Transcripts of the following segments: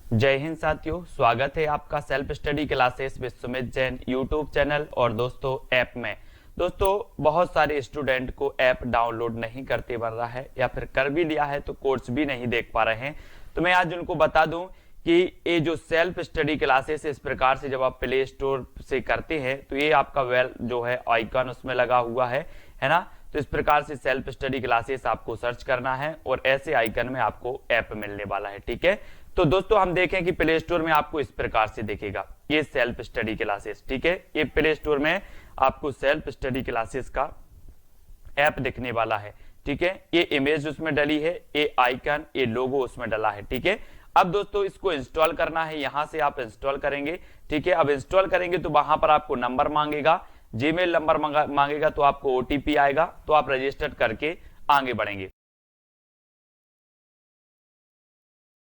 जय हिंद साथियों, स्वागत है आपका self study classes with Sumit Jain YouTube channel और दोस्तों ऐप में। दोस्तों बहुत सारे स्टूडेंट को ऐप डाउनलोड नहीं करते बन रहा है या फिर कर भी लिया है तो कोर्स भी नहीं देख पा रहे हैं। तो मैं आज उनको बता दूं कि ये जो सेल्फ स्टडी क्लासेस इस प्रकार से जब आप प्ले स्टोर से करते हैं तो ये आपका वेल जो है आइकन उसमें लगा हुआ है ना। तो इस प्रकार से सेल्फ स्टडी क्लासेस आपको सर्च करना है और ऐसे आइकन में आपको ऐप मिलने वाला है। ठीक है, तो दोस्तों हम देखें कि प्ले स्टोर में आपको इस प्रकार से दिखेगा ये सेल्फ स्टडी क्लासेस। ठीक है, ये प्ले स्टोर में आपको सेल्फ स्टडी क्लासेस का ऐप दिखने वाला है। ठीक है, ये इमेज उसमें डली है, ये आइकन, ये लोगो उसमें डला है। ठीक है, अब दोस्तों इसको इंस्टॉल करना है, यहां से आप इंस्टॉल करेंगे। ठीक है, अब इंस्टॉल करेंगे तो वहां पर आपको नंबर मांगेगा, जीमेल नंबर मांगेगा, तो आपको ओटीपी आएगा, तो आप रजिस्टर करके आगे बढ़ेंगे।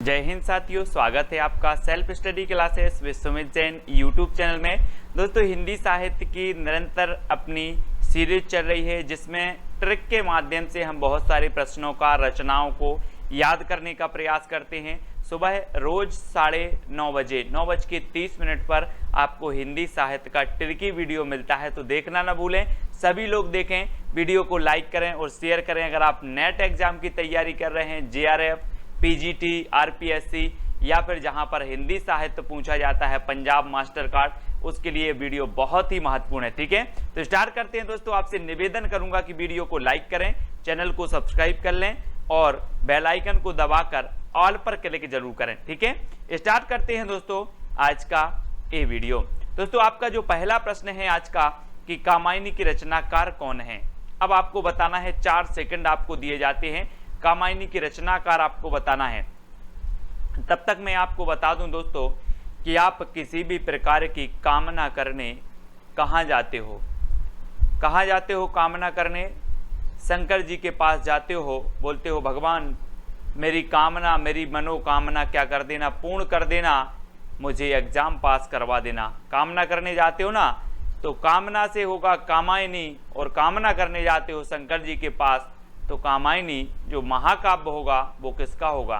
जय हिंद साथियों, स्वागत है आपका self study classes with Sumit Jain YouTube channel में। दोस्तों हिंदी साहित्य की निरंतर अपनी सीरीज चल रही है जिसमें ट्रिक के माध्यम से हम बहुत सारे प्रश्नों का, रचनाओं को याद करने का प्रयास करते हैं। सुबह रोज 9:30 बजे 9:30 पर आपको हिंदी साहित्य का ट्रिकी वीडियो मिलता है, तो देखना ना भूलें। सभी लोग देखें, वीडियो को लाइक करें और शेयर करें। अगर आप नेट एग्जाम की तैयारी कर रहे हैं, जेआरएफ, पीजीटी, आरपीएससी या फिर जहां पर हिंदी साहित्य पूछा जाता है, पंजाब मास्टर कार्ड, उसके लिए वीडियो बहुत ही महत्वपूर्ण है। ठीक है, तो स्टार्ट करते हैं। दोस्तों आपसे निवेदन करूंगा कि वीडियो को लाइक करें, चैनल को सब्सक्राइब कर लें और बेल आइकन को दबाकर ऑल पर क्लिक जरूर करें। ठीक है, स्टार्ट करते हैं दोस्तों आज का ये वीडियो। दोस्तों आपका जो पहला प्रश्न है आज का कि कामायनी की रचनाकार कौन है। अब आपको बताना है, 4 सेकंड आपको दिए जाते हैं, कामायनी की रचनाकार आपको बताना है। तब तक मैं आपको बता दूं दोस्तों कि आप किसी भी प्रकार की कामना करने कहाँ जाते हो, कहाँ जाते हो कामना करने? शंकर जी के पास जाते हो, बोलते हो भगवान मेरी कामना, मेरी मनोकामना क्या कर देना, पूर्ण कर देना, मुझे एग्जाम पास करवा देना। कामना करने जाते हो ना, तो कामना से होगा कामायनी, और कामना करने जाते हो शंकर जी के पास, तो कामायनी जो महाकाव्य होगा वो किसका होगा?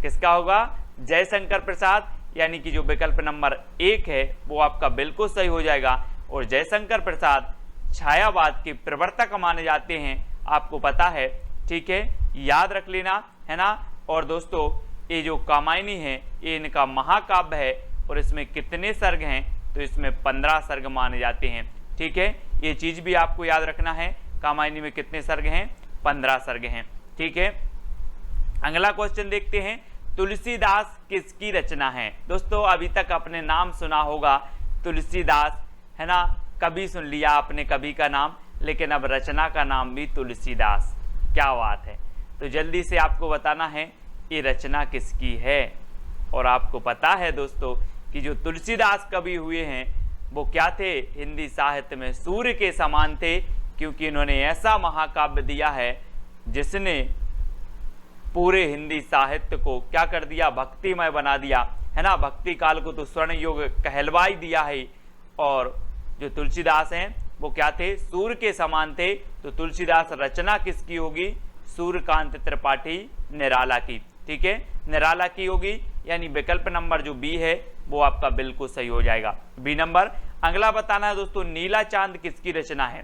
किसका होगा? जयशंकर प्रसाद, यानी कि जो विकल्प नंबर 1 है वो आपका बिल्कुल सही हो जाएगा। और जयशंकर प्रसाद छायावाद के प्रवर्तक माने जाते हैं, आपको पता है। ठीक है, याद रख लेना, है ना। और दोस्तों ये जो कामायनी है ये इनका महाकाव्य है और इसमें कितने सर्ग हैं? तो इसमें 15 सर्ग माने जाते हैं। ठीक है, ये चीज भी आपको याद रखना है, कामायनी में कितने सर्ग हैं? 15 सर्ग हैं। ठीक है, अगला क्वेश्चन देखते हैं, तुलसीदास किसकी रचना है? दोस्तों अभी तक आपने नाम सुना होगा तुलसीदास, है ना, कभी सुन लिया आपने कवि का नाम, लेकिन अब रचना का नाम भी तुलसीदास। क्या बात है। तो जल्दी से आपको बताना है ये रचना किसकी है। और आपको पता है दोस्तों कि जो तुलसीदास कवि हुए हैं वो क्या थे? हिंदी साहित्य में सूर्य के समान थे, क्योंकि इन्होंने ऐसा महाकाव्य दिया है जिसने पूरे हिंदी साहित्य को क्या कर दिया? भक्तिमय बना दिया, है ना। भक्ति काल को तो स्वर्ण युग कहलवा ही दिया है। और जो तुलसीदास हैं वो क्या थे? सूर्य के समान थे। तो तुलसीदास रचना किसकी होगी? सूर्यकांत त्रिपाठी निराला की। ठीक है, निराला की होगी, यानी विकल्प नंबर जो बी है वो आपका बिल्कुल सही हो जाएगा, बी नंबर। अगला बताना है दोस्तों, नीला चांद किसकी रचना है?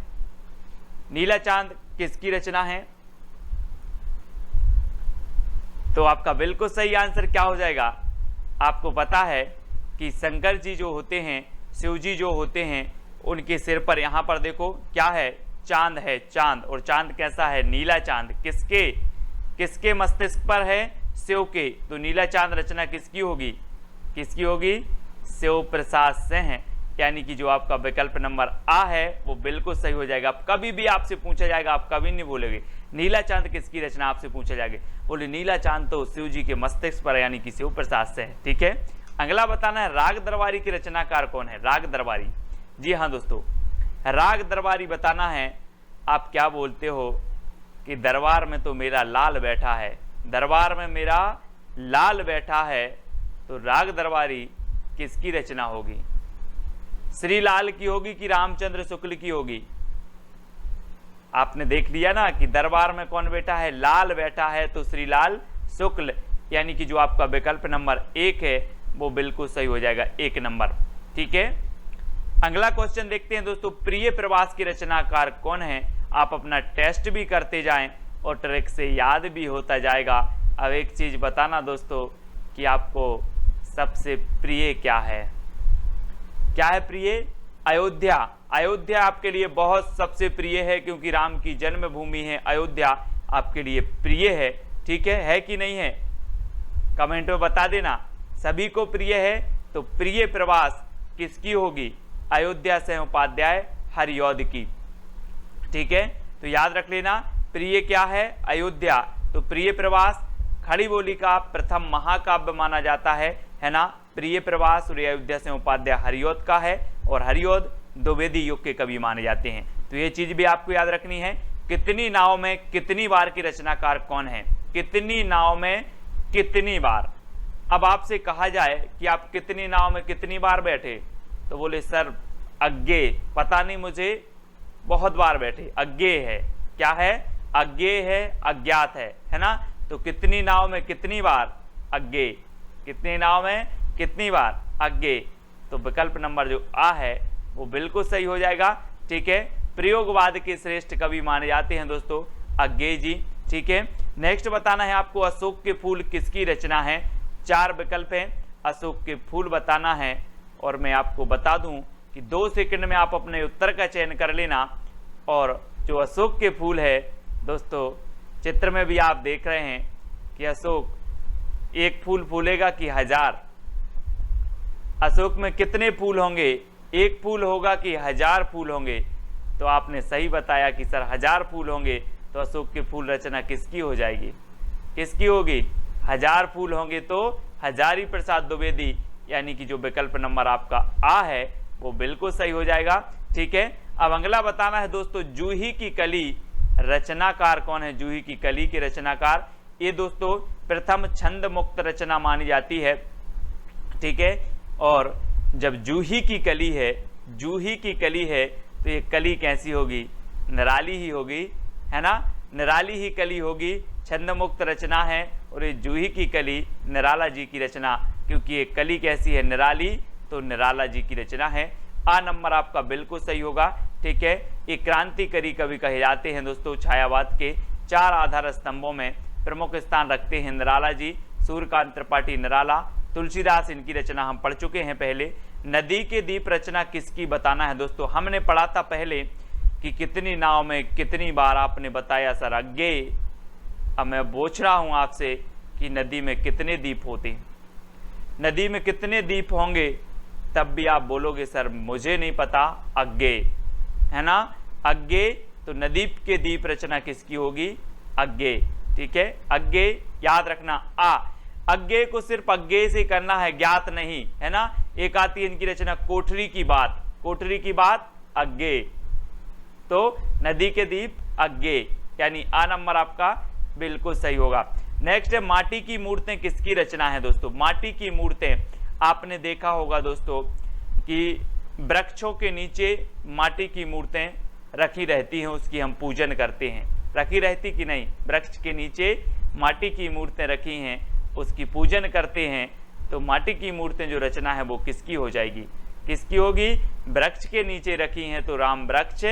नीला चांद किसकी रचना है? तो आपका बिल्कुल सही आंसर क्या हो जाएगा? आपको पता है कि शंकर जी जो होते हैं, शिव जी जो होते हैं, उनके सिर पर यहां पर देखो क्या है? चांद है, चांद। और चांद कैसा है? नीला चांद। किसके? किसके मस्तिष्क पर है? शिव के। तो नीला चांद रचना किसकी होगी? किसकी होगी? शिव प्रसाद से है, यानी कि जो आपका विकल्प नंबर आ है वो बिल्कुल सही हो जाएगा। कभी भी आपसे पूछा जाएगा, आप कभी नहीं भूलोगे नीला चांद किसकी रचना, आपसे पूछा जाएगा, बोले नीला चांद तो शिव जी के मस्तिष्क पर, यानी कि शिव प्रसाद से है। ठीक है, अगला बताना है, राग दरबारी की रचनाकार कौन है? राग दरबारी, जी हाँ दोस्तों, राग दरबारी बताना है। आप क्या बोलते हो कि दरबार में तो मेरा लाल बैठा है, दरबार में मेरा लाल बैठा है, तो राग दरबारी किसकी रचना होगी? श्रीलाल की होगी कि रामचंद्र शुक्ल की होगी? आपने देख लिया ना कि दरबार में कौन बैठा है? लाल बैठा है, तो श्रीलाल शुक्ल, यानी कि जो आपका विकल्प नंबर 1 है वो बिल्कुल सही हो जाएगा, 1 नंबर। ठीक है, अगला क्वेश्चन देखते हैं दोस्तों। प्रिय प्रवास की रचनाकार कौन है? आप अपना टेस्ट भी करते जाएं और ट्रिक से याद भी होता जाएगा। अब एक चीज बताना दोस्तों कि आपको सबसे प्रिय क्या है? क्या है प्रिय? अयोध्या। अयोध्या आपके लिए बहुत सबसे प्रिय है, क्योंकि राम की जन्मभूमि है अयोध्या, आपके लिए प्रिय है। ठीक है कि नहीं है? कमेंट में बता देना। सभी को प्रिय है, तो प्रिय प्रवास किसकी होगी? अयोध्या से उपाध्याय हरिऔध की। ठीक है, तो याद रख लेना, प्रिय क्या है? अयोध्या। तो प्रिय प्रवास खड़ी बोली का प्रथम महाकाव्य माना जाता है ना। प्रिय प्रवास और अयोध्या से उपाध्याय हरिऔध का है, और हरिऔध द्विवेदी युग के कवि माने जाते हैं। तो ये चीज भी आपको याद रखनी है। कितनी नाव में कितनी बार की रचनाकार कौन है? कितनी नाव में कितनी बार। अब आपसे कहा जाए कि आप कितनी नाव में कितनी बार बैठे, तो बोले सर अज्ञेय, पता नहीं मुझे, बहुत बार बैठे। अज्ञेय है, क्या है? अज्ञेय है, अज्ञात है ना। तो कितनी नाव में कितनी बार? अज्ञेय। कितनी नाव में कितनी बार? अज्ञेय। तो विकल्प नंबर जो आ है वो बिल्कुल सही हो जाएगा। ठीक है, प्रयोगवाद के श्रेष्ठ कवि माने जाते हैं दोस्तों अज्ञेय जी। ठीक है, नेक्स्ट बताना है आपको, अशोक के फूल किसकी रचना है? 4 विकल्प हैं, अशोक के फूल बताना है। और मैं आपको बता दूं कि 2 सेकंड में आप अपने उत्तर का चयन कर लेना। और जो अशोक के फूल है दोस्तों, चित्र में भी आप देख रहे हैं कि अशोक एक फूल फूलेगा कि 1000? अशोक में कितने फूल होंगे? एक फूल होगा कि 1000 फूल होंगे? तो आपने सही बताया कि सर 1000 फूल होंगे। तो अशोक के फूल रचना किसकी हो जाएगी? किसकी होगी? 1000 फूल होंगे तो हजारी प्रसाद द्विवेदी, यानी कि जो विकल्प नंबर आपका आ है वो बिल्कुल सही हो जाएगा। ठीक है, अब अगला बताना है दोस्तों, जूही की कली रचनाकार कौन है? जूही की कली के रचनाकार, ये दोस्तों प्रथम छंद मुक्त रचना मानी जाती है। ठीक है, और जब जूही की कली है, जूही की कली है, तो ये कली कैसी होगी? निराली ही होगी, है ना। निराली ही कली होगी, छंद मुक्त रचना है, और ये जूही की कली निराला जी की रचना, क्योंकि ये कली कैसी है? निराली, तो निराला जी की रचना है। आ नंबर आपका बिल्कुल सही होगा। ठीक है, ये क्रांतिकारी कवि कहे जाते हैं दोस्तों। छायावाद के 4 आधार स्तंभों में प्रमुख स्थान रखते हैं निराला जी। सूर्यकांत त्रिपाठी निराला, तुलसीदास, इनकी रचना हम पढ़ चुके हैं पहले। नदी के दीप रचना किसकी बताना है दोस्तों? हमने पढ़ा था पहले कि कितनी नाव में कितनी बार, आपने बताया सर अज्ञेय। अब मैं पूछ रहा हूं आपसे कि नदी में कितने दीप होते हैं? नदी में कितने दीप होंगे? तब भी आप बोलोगे सर मुझे नहीं पता, अज्ञेय, है ना। अज्ञेय, तो नदी के दीप रचना किसकी होगी? अज्ञेय। ठीक है, अज्ञेय याद रखना। आ अज्ञेय को सिर्फ अज्ञेय से करना है, ज्ञात नहीं, है ना। एक आती है इनकी रचना कोठरी की बात, कोठरी की बात अज्ञेय, तो नदी के दीप अज्ञेय, यानी आ नंबर आपका बिल्कुल सही होगा। नेक्स्ट है, माटी की मूर्तें किसकी रचना है दोस्तों? माटी की मूर्तें आपने देखा होगा दोस्तों कि वृक्षों के नीचे माटी की मूर्तें रखी रहती हैं, उसकी हम पूजन करते हैं। रखी रहती कि नहीं? वृक्ष के नीचे माटी की मूर्तें रखी हैं, उसकी पूजन करते हैं। तो माटी की मूर्तें जो रचना है वो किसकी हो जाएगी? किसकी होगी? वृक्ष के नीचे रखी हैं, तो राम वृक्ष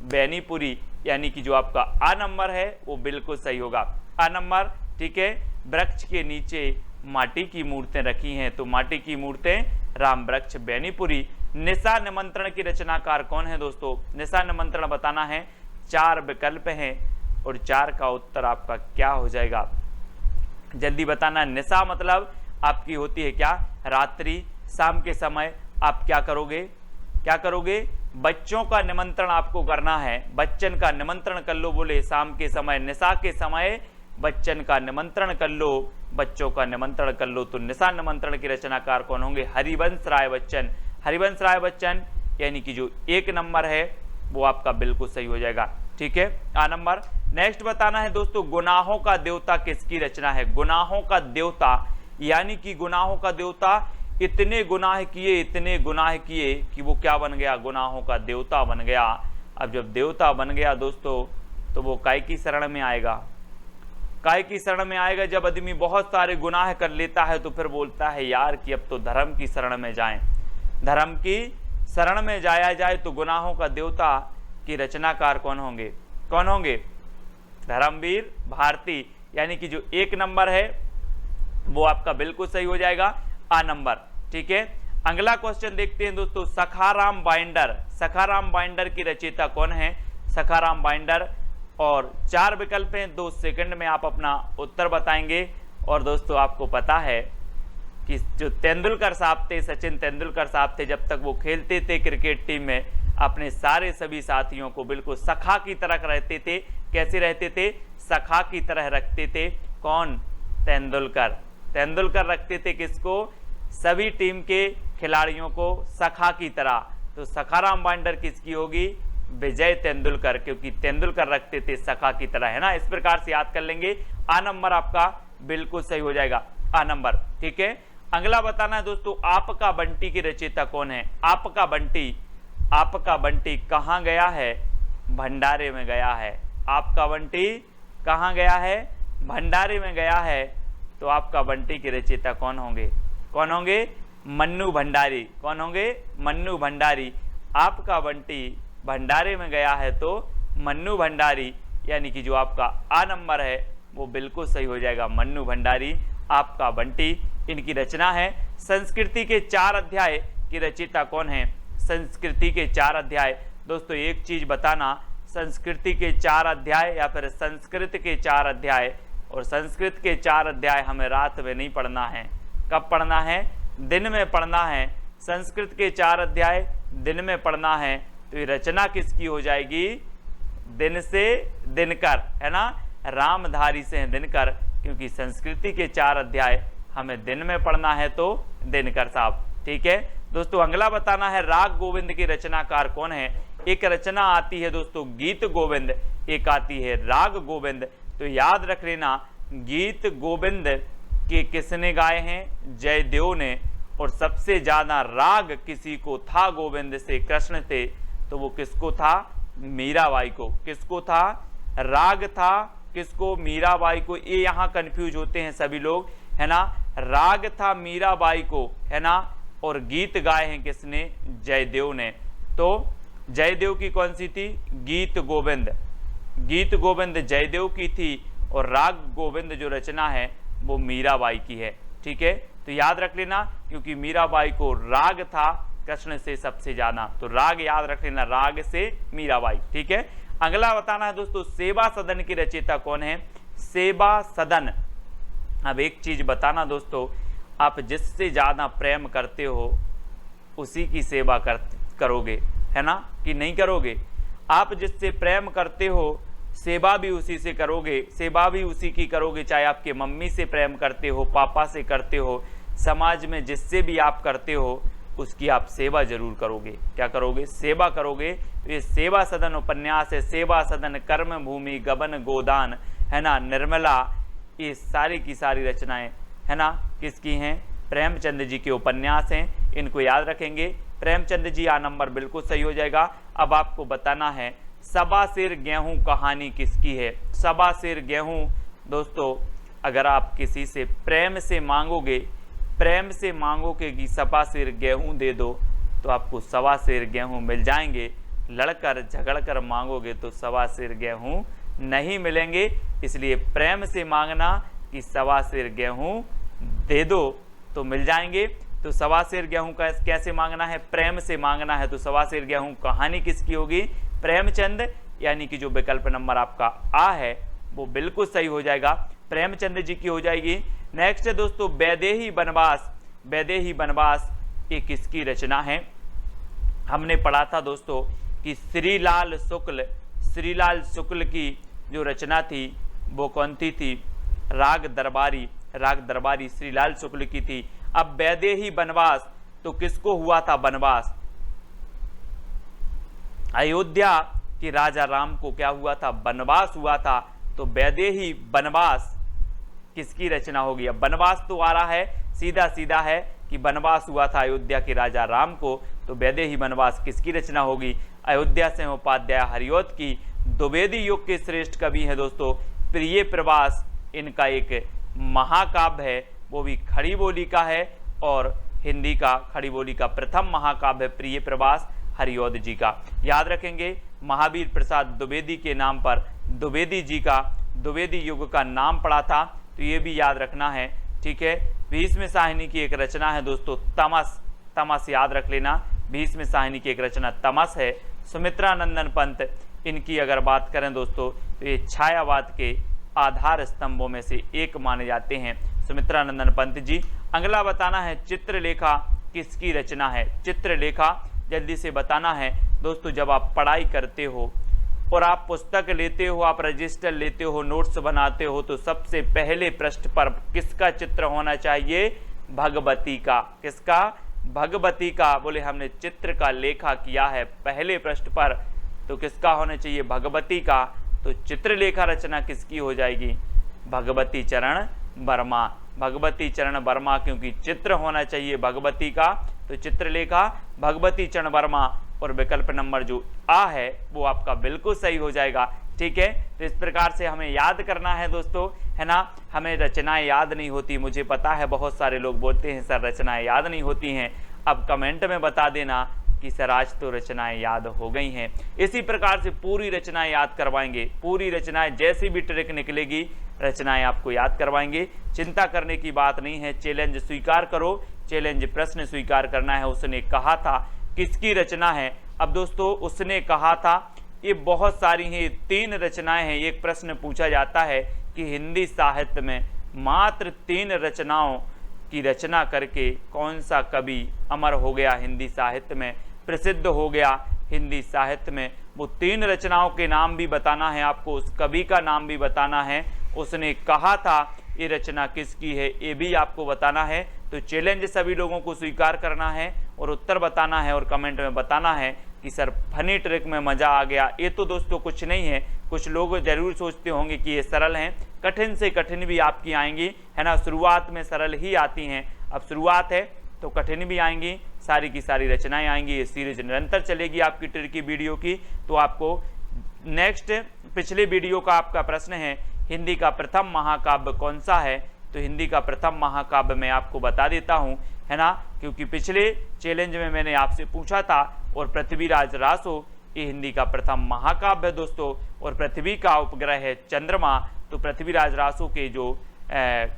बेनीपुरी, यानी कि जो आपका आ नंबर है वो बिल्कुल सही होगा। आ नंबर, ठीक है, वृक्ष के नीचे माटी की मूर्तें रखी हैं, तो माटी की मूर्तें राम वृक्ष बेनीपुरी। निशा निमंत्रण की रचनाकार कौन है दोस्तों? निशा निमंत्रण बताना है। 4 विकल्प हैं और 4 का उत्तर आपका क्या हो जाएगा? जल्दी बताना। निशा मतलब आपकी होती है क्या? रात्रि, शाम के समय आप क्या करोगे? क्या करोगे? बच्चों का निमंत्रण आपको करना है। बच्चन का निमंत्रण कर लो, बोले शाम के समय, निशा के समय बच्चन का निमंत्रण कर लो, बच्चों का निमंत्रण कर लो। तो निशा निमंत्रण के रचनाकार कौन होंगे? हरिवंश राय बच्चन। हरिवंश राय बच्चन, यानी कि जो 1 नंबर है वो आपका बिल्कुल सही हो जाएगा। ठीक है, आ नंबर। नेक्स्ट बताना है दोस्तों, गुनाहों का देवता किसकी रचना है? गुनाहों का देवता, यानी कि गुनाहों का देवता इतने गुनाह किए, इतने गुनाह किए कि वो क्या बन गया? गुनाहों का देवता बन गया। अब जब देवता बन गया दोस्तों, तो वो काय की शरण में आएगा? काय की शरण में आएगा जब आदमी बहुत सारे गुनाह कर लेता है तो फिर बोलता है यार कि अब तो धर्म की शरण में जाएं। धर्म की शरण में जाया जाए तो गुनाहों का देवता की रचनाकार कौन होंगे? कौन होंगे? धर्मवीर भारती, यानी कि जो 1 नंबर है वो आपका बिल्कुल सही हो जाएगा, आ नंबर। ठीक है, अगला क्वेश्चन देखते हैं दोस्तों। सखाराम बाइंडर, सखाराम बाइंडर की रचयिता कौन है? सखाराम बाइंडर। और 4 विकल्प हैं, 2 सेकंड में आप अपना उत्तर बताएंगे। और दोस्तों आपको पता है कि जो तेंदुलकर साहब थे, सचिन तेंदुलकर साहब थे, जब तक वो खेलते थे क्रिकेट टीम में, अपने सारे सभी साथियों को बिल्कुल सखा की तरह रहते थे। कैसे रहते थे? सखा की तरह रखते थे। कौन? तेंदुलकर। तेंदुलकर रखते थे किसको? सभी टीम के खिलाड़ियों को सखा की तरह। तो सखाराम बाइंडर किसकी होगी? विजय तेंदुलकर, क्योंकि तेंदुलकर रखते थे सखा की तरह, है ना। इस प्रकार से याद कर लेंगे। आ नंबर आपका बिल्कुल सही हो जाएगा, आ नंबर। ठीक है, अगला बताना है दोस्तों, आपका बंटी की रचयिता कौन है? आपका बंटी, आपका बंटी कहाँ गया है? भंडारे में गया है। आपका बंटी कहाँ गया है? भंडारे में गया है। तो आपका बंटी की रचयिता कौन होंगे? कौन होंगे? मन्नू भंडारी। कौन होंगे? मन्नू भंडारी। आपका बंटी भंडारे में गया है तो मन्नू भंडारी, यानी कि जो आपका आ नंबर है वो बिल्कुल सही हो जाएगा, मन्नू भंडारी। आपका बंटी, इनकी रचना है। संस्कृति के 4 अध्याय की रचयिता कौन है? संस्कृति के 4 अध्याय। दोस्तों एक चीज बताना, संस्कृति के 4 अध्याय या फिर संस्कृत के 4 अध्याय, और संस्कृत के 4 अध्याय हमें रात में नहीं पढ़ना है। कब पढ़ना है? दिन में पढ़ना है। संस्कृत के 4 अध्याय दिन में पढ़ना है। तो ये रचना किसकी हो जाएगी? दिन से दिनकर, है ना, रामधारी से दिनकर, क्योंकि संस्कृति के 4 अध्याय हमें दिन में पढ़ना है तो दिनकर साहब। ठीक है दोस्तों, अगला बताना है राग गोविंद की रचनाकार कौन है? एक रचना आती है दोस्तों गीत गोविंद, एक आती है राग गोविंद। तो याद रख लेना, गीत गोविंद के किसने गाए हैं? जयदेव ने। और सबसे ज्यादा राग किसी को था गोविंद से, कृष्ण थे, तो वो किसको था? मीराबाई को। किसको था? राग था किसको? मीराबाई को। ये यहाँ कंफ्यूज होते हैं सभी लोग, है ना। राग था मीराबाई को, है ना, और गीत गाए हैं किसने? जयदेव ने। तो जयदेव की कौन सी थी? गीत गोविंद। गीत गोविंद जयदेव की थी, और राग गोविंद जो रचना है वो मीराबाई की है। ठीक है, तो याद रख लेना, क्योंकि मीराबाई को राग था कृष्ण से सबसे ज्यादा, तो राग याद रख लेना, राग से मीराबाई। ठीक है, अगला बताना है दोस्तों, सेवा सदन की रचयिता कौन है? सेवा सदन। अब एक चीज बताना दोस्तों, आप जिससे ज्यादा प्रेम करते हो उसी की सेवा करोगे, है ना, कि नहीं करोगे? आप जिससे प्रेम करते हो सेवा भी उसी से करोगे, सेवा भी उसी की करोगे। चाहे आपके मम्मी से प्रेम करते हो, पापा से करते हो, समाज में जिससे भी आप करते हो उसकी आप सेवा जरूर करोगे। क्या करोगे? सेवा करोगे। ये सेवा सदन उपन्यास है। सेवा सदन, कर्म भूमि, गबन गोदान, है ना, निर्मला, ये सारी की सारी रचनाएं, है ना, किसकी हैं? प्रेमचंद जी के उपन्यास हैं। इनको याद रखेंगे। प्रेमचंद जी, आ नंबर बिल्कुल सही हो जाएगा। अब आपको बताना है सबा सिर गेहूं कहानी किसकी है? सबा सिर गेहूं दोस्तों, अगर आप किसी से प्रेम से मांगोगे, प्रेम से मांगोगे कि सबा सिर गेहूं दे दो, तो आपको सवा सिर गेहूं मिल जाएंगे। लड़कर झगड़कर मांगोगे तो सवा सिर गेहूं नहीं मिलेंगे। इसलिए प्रेम से मांगना कि सवा सिर गेहूं दे दो तो मिल जाएंगे। तो सवा सिर गेहूं का कैसे मांगना है? प्रेम से मांगना है। तो सवा सिर गेहूं कहानी किसकी होगी? प्रेमचंद, यानी कि जो विकल्प नंबर आपका आ है वो बिल्कुल सही हो जाएगा, प्रेमचंद जी की हो जाएगी। नेक्स्ट है दोस्तों वैदेही वनवास। वैदेही वनवास ये किसकी रचना है? हमने पढ़ा था दोस्तों कि श्रीलाल शुक्ल की जो रचना थी वो कौन थी? राग दरबारी। राग दरबारी श्रीलाल शुक्ल की थी। अब वैदेही वनवास तो किसको हुआ था वनवास? अयोध्या के राजा राम को क्या हुआ था? वनवास हुआ था। तो वैदेही वनवास किसकी रचना होगी? अब वनवास तो आ रहा है, सीधा सीधा है कि वनवास हुआ था अयोध्या के राजा राम को, तो वैदेही वनवास किसकी रचना होगी? अयोध्या से उपाध्याय हरिऔध की। द्विवेदी युग के श्रेष्ठ कवि हैं दोस्तों प्रिय प्रवास, इनका एक महाकाव्य है वो भी खड़ी बोली का है, और हिंदी का खड़ी बोली का प्रथम महाकाव्य प्रिय प्रवास हरिऔध जी का। याद रखेंगे महावीर प्रसाद द्विवेदी के नाम पर द्विवेदी जी का द्विवेदी युग का नाम पड़ा था, तो ये भी याद रखना है। ठीक है, भीष्म साहिनी की एक रचना है दोस्तों तमस, तमस याद रख लेना, भीष्म साहिनी की एक रचना तमस है। सुमित्रानंदन पंत, इनकी अगर बात करें दोस्तों तो ये छायावाद के आधार स्तंभों में से एक माने जाते हैं सुमित्रानंदन पंत जी। अगला बताना है चित्रलेखा किसकी रचना है। चित्रलेखा जल्दी से बताना है दोस्तों, जब आप पढ़ाई करते हो और आप पुस्तक लेते हो, आप रजिस्टर लेते हो, नोट्स बनाते हो, तो सबसे पहले पृष्ठ पर किसका चित्र होना चाहिए? भगवती का। किसका? भगवती का। बोले हमने चित्र का लेखा किया है पहले पृष्ठ पर, तो किसका होना चाहिए? भगवती का। तो चित्रलेखा रचना किसकी हो जाएगी? भगवती चरण वर्मा। भगवती चरण वर्मा, क्योंकि चित्र होना चाहिए भगवती का, तो चित्रलेखा भगवती चरण वर्मा। और विकल्प नंबर जो आ है वो आपका बिल्कुल सही हो जाएगा। ठीक है, तो इस प्रकार से हमें याद करना है दोस्तों, है ना। हमें रचनाएं याद नहीं होती, मुझे पता है बहुत सारे लोग बोलते हैं सर रचनाएं याद नहीं होती हैं। अब कमेंट में बता देना कि सर आज तो रचनाएं याद हो गई हैं। इसी प्रकार से पूरी रचनाएं याद करवाएंगे, पूरी रचनाएं जैसी भी ट्रिक निकलेगी रचनाएं आपको याद करवाएंगे। चिंता करने की बात नहीं है, चैलेंज स्वीकार करो, चैलेंज प्रश्न स्वीकार करना है। उसने कहा था किसकी रचना है? अब दोस्तों उसने कहा था, ये बहुत सारी हैं, 3 रचनाएं हैं। एक प्रश्न पूछा जाता है कि हिंदी साहित्य में मात्र 3 रचनाओं की रचना करके कौन सा कवि अमर हो गया, हिंदी साहित्य में प्रसिद्ध हो गया हिंदी साहित्य में। वो 3 रचनाओं के नाम भी बताना है आपको, उस कवि का नाम भी बताना है। उसने कहा था ये रचना किसकी है ये भी आपको बताना है। तो चैलेंज सभी लोगों को स्वीकार करना है और उत्तर बताना है और कमेंट में बताना है कि सर फनी ट्रिक में मज़ा आ गया। ये तो दोस्तों कुछ नहीं है, कुछ लोग जरूर सोचते होंगे कि ये सरल हैं, कठिन से कठिन भी आपकी आएंगी, है ना। शुरुआत में सरल ही आती हैं, अब शुरुआत है तो कठिन भी आएंगी, सारी की सारी रचनाएं आएंगी। ये सीरीज निरंतर चलेगी आपकी ट्रिक की वीडियो की। तो आपको नेक्स्ट पिछले वीडियो का आपका प्रश्न है हिंदी का प्रथम महाकाव्य कौन सा है, तो हिंदी का प्रथम महाकाव्य मैं आपको बता देता हूं, है ना, क्योंकि पिछले चैलेंज में मैंने आपसे पूछा था। और पृथ्वीराज रासो ये हिंदी का प्रथम महाकाव्य है दोस्तों, और पृथ्वी का उपग्रह है चंद्रमा। तो पृथ्वीराज रासो के जो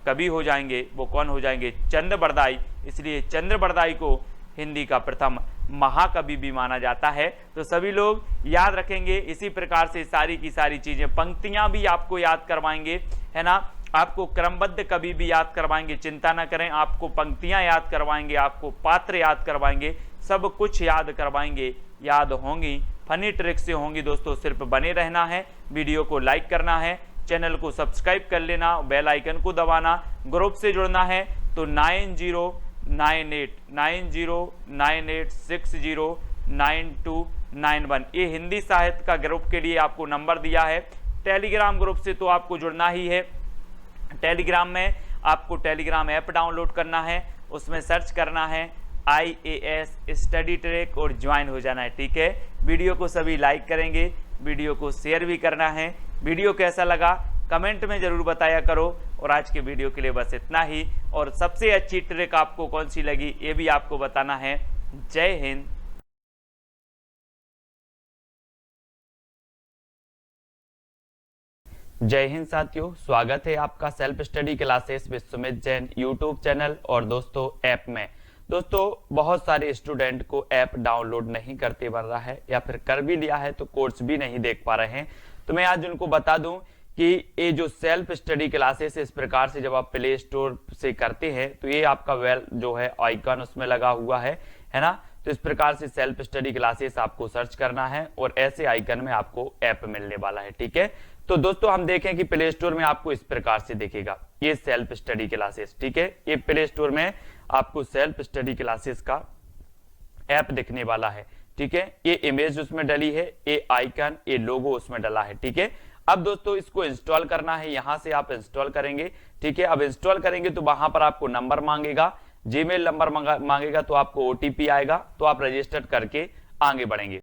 कवि हो जाएंगे वो कौन हो जाएंगे? चंद्र बरदाई। इसलिए चंद्र बरदाई को हिंदी का प्रथम महाकवि भी माना जाता है। तो सभी लोग याद रखेंगे। इसी प्रकार से सारी की सारी चीजें, पंक्तियां भी आपको याद करवाएंगे, है ना। आपको क्रमबद्ध कवि भी याद करवाएंगे, चिंता ना करें। आपको पंक्तियां याद करवाएंगे, आपको पात्र याद करवाएंगे, सब कुछ याद करवाएंगे। याद होंगी, फनी ट्रिक से होंगी दोस्तों। सिर्फ बने रहना है, वीडियो को लाइक करना है, चैनल को सब्सक्राइब कर लेना, बेल आइकन को दबाना। ग्रुप से जुड़ना है तो 9098609291 ये हिंदी साहित्य का ग्रुप के लिए आपको नंबर दिया है। टेलीग्राम ग्रुप से तो आपको जुड़ना ही है। टेलीग्राम में आपको टेलीग्राम ऐप डाउनलोड करना है, उसमें सर्च करना है IAS स्टडी ट्रैक और ज्वाइन हो जाना है। ठीक है, वीडियो को सभी लाइक करेंगे, वीडियो को शेयर भी करना है। वीडियो कैसा लगा कमेंट में जरूर बताया करो। और आज के वीडियो के लिए बस इतना ही। और सबसे अच्छी ट्रिक आपको कौन सी लगी ये भी आपको बताना है। जय हिंद। जय हिंद साथियों, स्वागत है आपका self study classes with Sumit Jain YouTube channel और दोस्तों ऐप में। दोस्तों बहुत सारे स्टूडेंट को ऐप डाउनलोड नहीं करते बन रहा है, या फिर कर भी लिया है तो कोर्स भी नहीं देख पा रहे हैं। तो मैं आज उनको बता दूं कि ये जो सेल्फ स्टडी क्लासेस इस प्रकार से जब आप प्ले स्टोर से करते हैं तो ये आपका वेल जो है आइकन उसमें लगा हुआ है ना। तो इस प्रकार से सेल्फ स्टडी क्लासेस आपको सर्च करना है और ऐसे आइकन में आपको ऐप मिलने वाला है। ठीक है, तो दोस्तों हम देखें कि प्ले स्टोर में आपको इस प्रकार से दिखेगा ये सेल्फ स्टडी क्लासेस। ठीक है, ये प्ले स्टोर में आपको सेल्फ स्टडी क्लासेस का ऐप दिखने वाला है। ठीक है, ये इमेज उसमें डली है, ये आइकन, ये लोगो उसमें डला है। ठीक है, अब दोस्तों इसको इंस्टॉल करना है, यहां से आप इंस्टॉल करेंगे। ठीक है, अब इंस्टॉल करेंगे तो वहां पर आपको नंबर मांगेगा, जीमेल नंबर मांगेगा, तो आपको OTP आएगा, तो आप रजिस्टर करके आगे बढ़ेंगे।